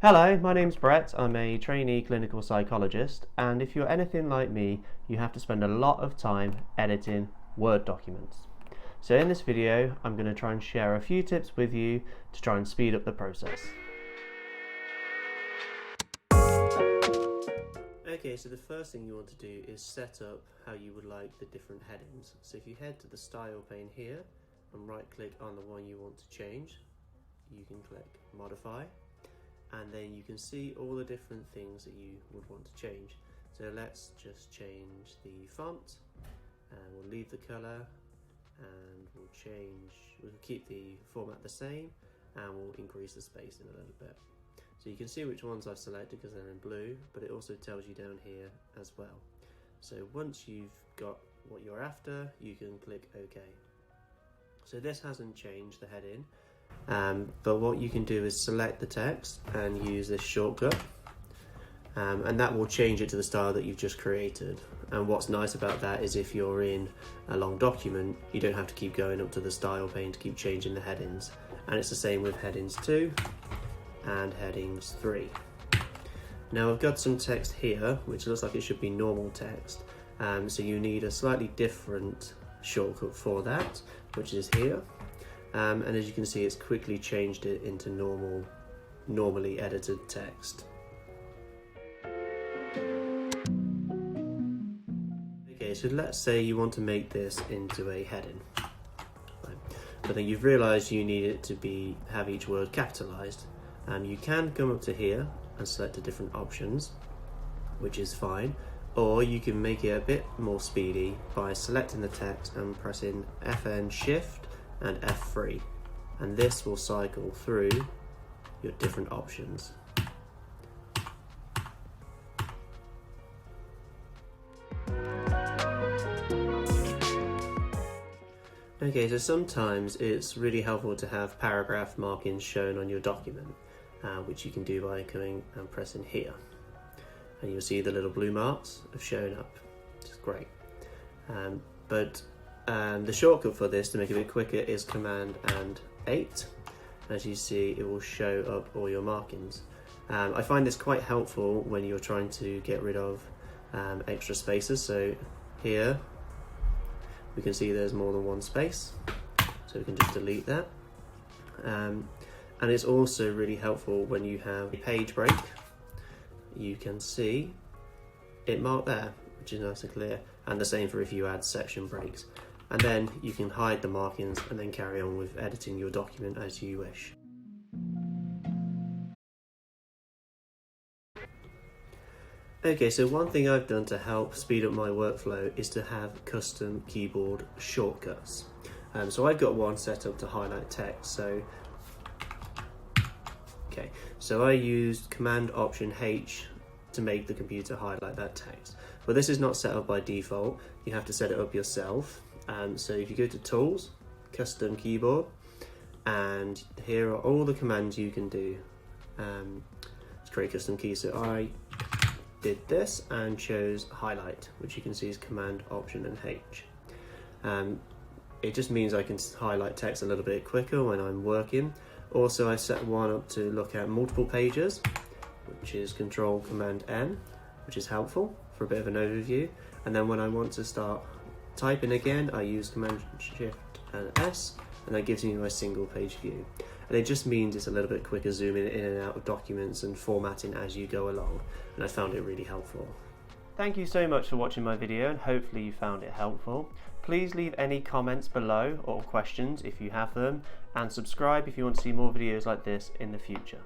Hello, my name's Brett. I'm a trainee clinical psychologist, and if you're anything like me, you have to spend a lot of time editing Word documents. So in this video, I'm going to try and share a few tips with you to try and speed up the process. Okay, so the first thing you want to do is set up how you would like the different headings. So if you head to the Style pane here and right click on the one you want to change, you can click Modify. And then you can see all the different things that you would want to change. So let's just change the font, and we'll leave the color, and we'll keep the format the same, and we'll increase the spacing a little bit. So you can see which ones I've selected because they're in blue, but it also tells you down here as well. So once you've got what you're after, you can click OK. So this hasn't changed the heading. But what you can do is select the text and use this shortcut, and that will change it to the style that you've just created. And what's nice about that is if you're in a long document, you don't have to keep going up to the Style pane to keep changing the headings. And it's the same with headings 2 and headings 3. Now I've got some text here which looks like it should be normal text, so you need a slightly different shortcut for that, which is here. And as you can see, it's quickly changed it into normally edited text. Okay, so let's say you want to make this into a heading, right? But then you've realised you need it to have each word capitalised. You can come up to here and select the different options, which is fine, or you can make it a bit more speedy by selecting the text and pressing FN Shift and F3, and this will cycle through your different options. Okay, so sometimes it's really helpful to have paragraph markings shown on your document, which you can do by coming and pressing here, and you'll see the little blue marks have shown up, which is great. The shortcut for this to make it a bit quicker is Command and 8. As you see, it will show up all your markings. I find this quite helpful when you're trying to get rid of extra spaces. So here we can see there's more than one space, so we can just delete that. And it's also really helpful when you have a page break. You can see it marked there, which is nice and clear, and the same for if you add section breaks. And then you can hide the markings and then carry on with editing your document as you wish. Okay, so one thing I've done to help speed up my workflow is to have custom keyboard shortcuts. So I've got one set up to highlight text. So I used Command Option H to make the computer highlight that text. But this is not set up by default. You have to set it up yourself. So if you go to Tools, Custom Keyboard, and here are all the commands you can do to create custom keys. So I did this and chose Highlight, which you can see is Command Option and H. It just means I can highlight text a little bit quicker when I'm working. Also, I set one up to look at multiple pages, which is Control Command N, which is helpful for a bit of an overview. And then when I want to start typing again, I use Command Shift and S, and that gives me my single page view. And it just means it's a little bit quicker zooming in and out of documents and formatting as you go along, and I found it really helpful. Thank you so much for watching my video, and hopefully you found it helpful. Please leave any comments below or questions if you have them, and subscribe if you want to see more videos like this in the future.